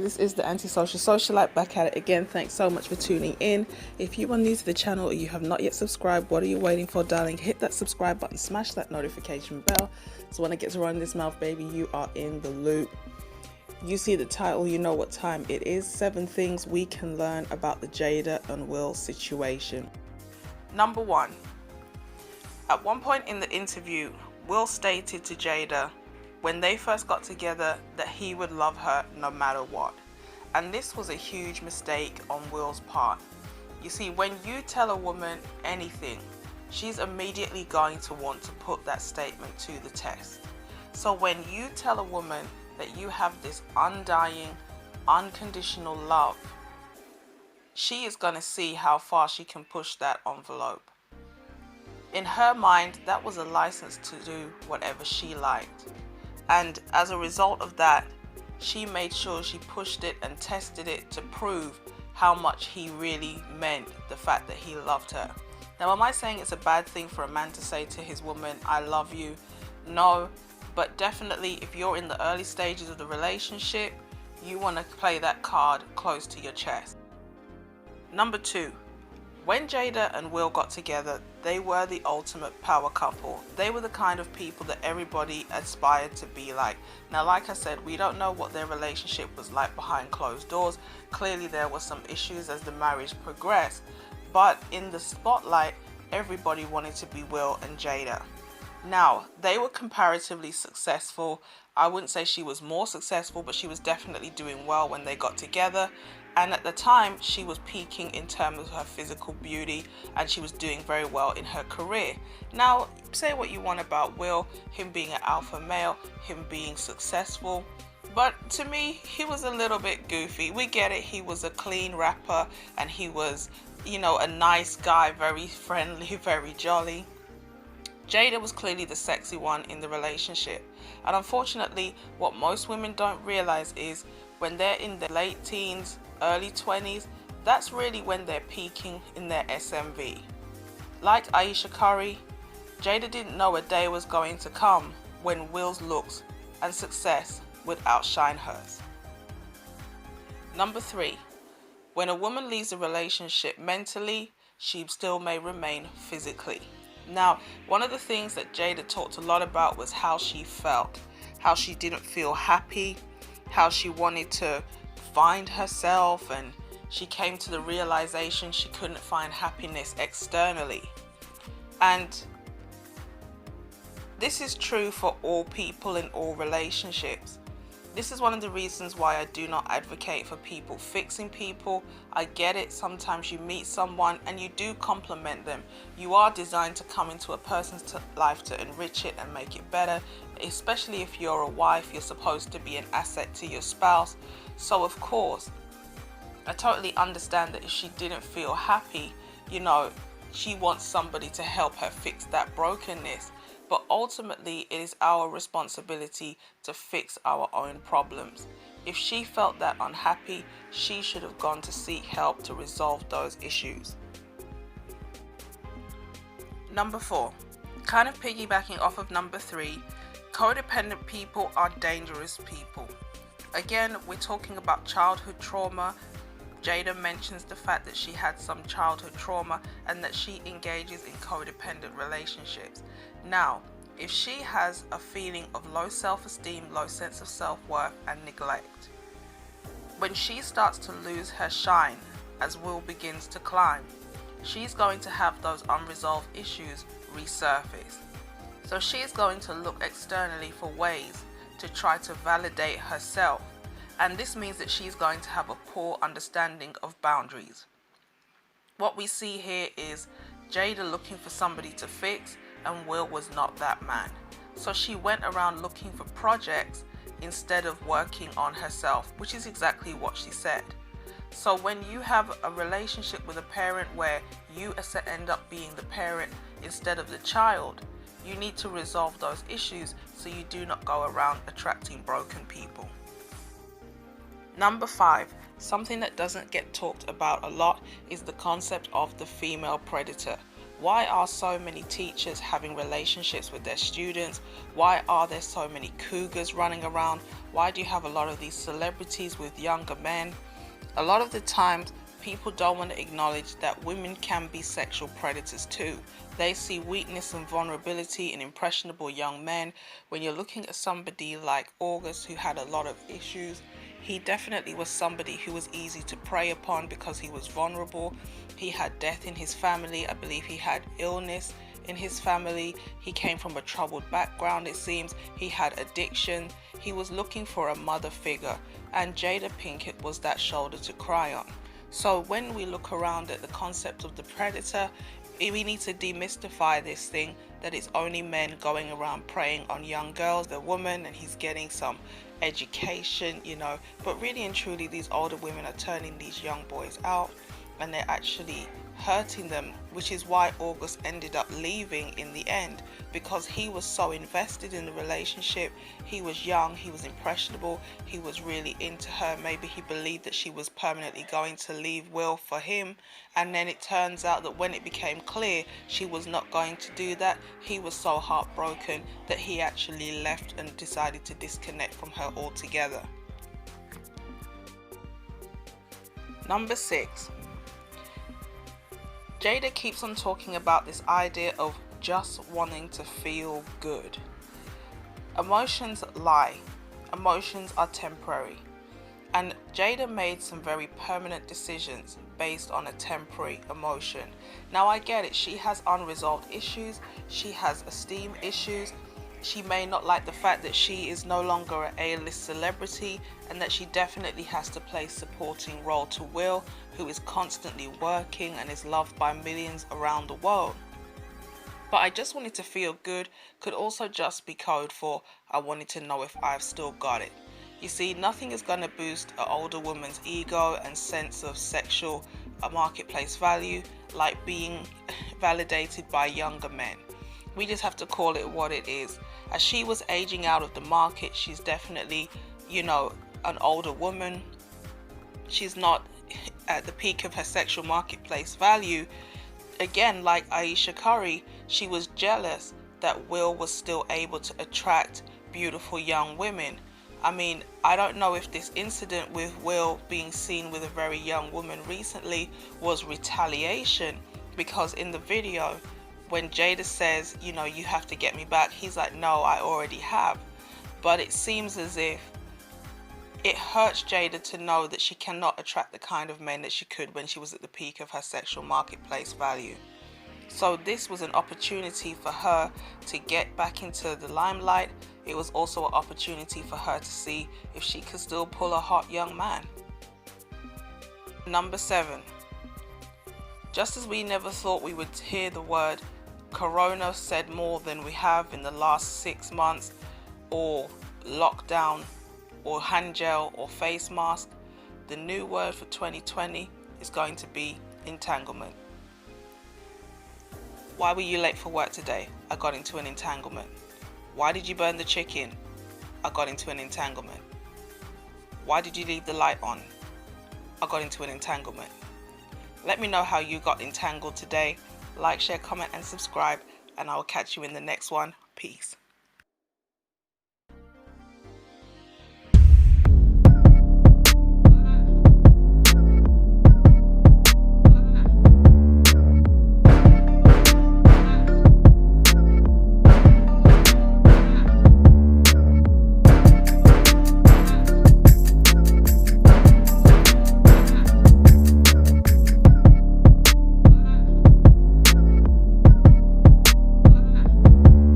this is the Antisocial Socialite back at it again. Thanks so much for tuning in. If you are new to the channel or you have not yet subscribed, what are you waiting for, darling? Hit that subscribe button, smash that notification bell, so when I get to run this mouth, baby, you are in the loop. You see the title, you know what time it is. 7 things we can learn about the Jada and Will situation. Number 1. At one point in the interview, Will stated to Jada when they first got together that he would love her no matter what. And this was a huge mistake on Will's part. You see, when you tell a woman anything, she's immediately going to want to put that statement to the test. So when you tell a woman that you have this undying, unconditional love, she is going to see how far she can push that envelope. In her mind, that was a license to do whatever she liked. And as a result of that, she made sure she pushed it and tested it to prove how much he really meant the fact that he loved her. Now, am I saying it's a bad thing for a man to say to his woman, I love you? No. But definitely, if you're in the early stages of the relationship, you want to play that card close to your chest. Number 2, when Jada and Will got together, they were the ultimate power couple. They were the kind of people that everybody aspired to be like. Now, like I said, we don't know what their relationship was like behind closed doors. Clearly, there were some issues as the marriage progressed. But in the spotlight, everybody wanted to be Will and Jada. Now, they were comparatively successful. I wouldn't say she was more successful, but she was definitely doing well when they got together. And at the time, she was peaking in terms of her physical beauty, and she was doing very well in her career. Now, say what you want about Will, him being an alpha male, him being successful, but to me, he was a little bit goofy. We get it, he was a clean rapper, and he was, you know, a nice guy, very friendly, very jolly. Jada was clearly the sexy one in the relationship. And unfortunately, what most women don't realize is when they're in their late teens, early 20s, that's really when they're peaking in their SMV. Like Aisha Curry, Jada didn't know a day was going to come when Will's looks and success would outshine hers. Number 3, when a woman leaves a relationship mentally, she still may remain physically. Now, one of the things that Jada talked a lot about was how she felt, how she didn't feel happy, how she wanted to find herself, and she came to the realization she couldn't find happiness externally. And this is true for all people in all relationships. This is one of the reasons why I do not advocate for people fixing people. I get it, sometimes you meet someone and you do compliment them. You are designed to come into a person's life to enrich it and make it better. Especially if you're a wife, you're supposed to be an asset to your spouse. So of course, I totally understand that if she didn't feel happy, you know, she wants somebody to help her fix that brokenness. But ultimately, it is our responsibility to fix our own problems. If she felt that unhappy, she should have gone to seek help to resolve those issues. Number 4, kind of piggybacking off of number 3, codependent people are dangerous people. Again, we're talking about childhood trauma. Jada mentions the fact that she had some childhood trauma and that she engages in codependent relationships. Now, if she has a feeling of low self-esteem, low sense of self-worth and neglect, when she starts to lose her shine as Will begins to climb, she's going to have those unresolved issues resurface. So she's going to look externally for ways to try to validate herself. And this means that she's going to have a poor understanding of boundaries. What we see here is Jada looking for somebody to fix, and Will was not that man. So she went around looking for projects instead of working on herself, which is exactly what she said. So when you have a relationship with a parent where you end up being the parent instead of the child, you need to resolve those issues so you do not go around attracting broken people. Number 5, something that doesn't get talked about a lot is the concept of the female predator. Why are so many teachers having relationships with their students? Why are there so many cougars running around? Why do you have a lot of these celebrities with younger men? A lot of the times, people don't want to acknowledge that women can be sexual predators too. They see weakness and vulnerability in impressionable young men. When you're looking at somebody like August, who had a lot of issues, he definitely was somebody who was easy to prey upon because he was vulnerable. He had death in his family. I believe he had illness in his family. He came from a troubled background, it seems. He had addiction. He was looking for a mother figure, and Jada Pinkett was that shoulder to cry on. So when we look around at the concept of the predator, we need to demystify this thing that it's only men going around preying on young girls, the woman, and he's getting some education, but really and truly these older women are turning these young boys out, and they're actually hurting them, which is why August ended up leaving in the end, because he was so invested in the relationship. He was young, he was impressionable, he was really into her. Maybe he believed that she was permanently going to leave Will for him, and then it turns out that when it became clear she was not going to do that, he was so heartbroken that he actually left and decided to disconnect from her altogether. Number 6. Jada keeps on talking about this idea of just wanting to feel good. Emotions lie. Emotions are temporary. And Jada made some very permanent decisions based on a temporary emotion. Now I get it, she has unresolved issues, she has esteem issues. She may not like the fact that she is no longer an A-list celebrity, and that she definitely has to play supporting role to Will, who is constantly working and is loved by millions around the world. But I just wanted to feel good could also just be code for I wanted to know if I've still got it. You see, nothing is going to boost an older woman's ego and sense of sexual marketplace value like being validated by younger men. We just have to call it what it is. As she was aging out of the market, she's definitely, an older woman. She's not at the peak of her sexual marketplace value. Again, like Aisha Curry, she was jealous that Will was still able to attract beautiful young women. I mean, I don't know if this incident with Will being seen with a very young woman recently was retaliation, because in the video, when Jada says, you have to get me back, he's like, no, I already have. But it seems as if it hurts Jada to know that she cannot attract the kind of men that she could when she was at the peak of her sexual marketplace value. So this was an opportunity for her to get back into the limelight. It was also an opportunity for her to see if she could still pull a hot young man. Number 7. Just as we never thought we would hear the word Corona said more than we have in the last 6 months, or lockdown, or hand gel, or face mask, the new word for 2020 is going to be entanglement. Why were you late for work today? I got into an entanglement. Why did you burn the chicken? I got into an entanglement. Why did you leave the light on? I got into an entanglement. Let me know how you got entangled today. Like, share, comment, and subscribe, and I will catch you in the next one. Peace.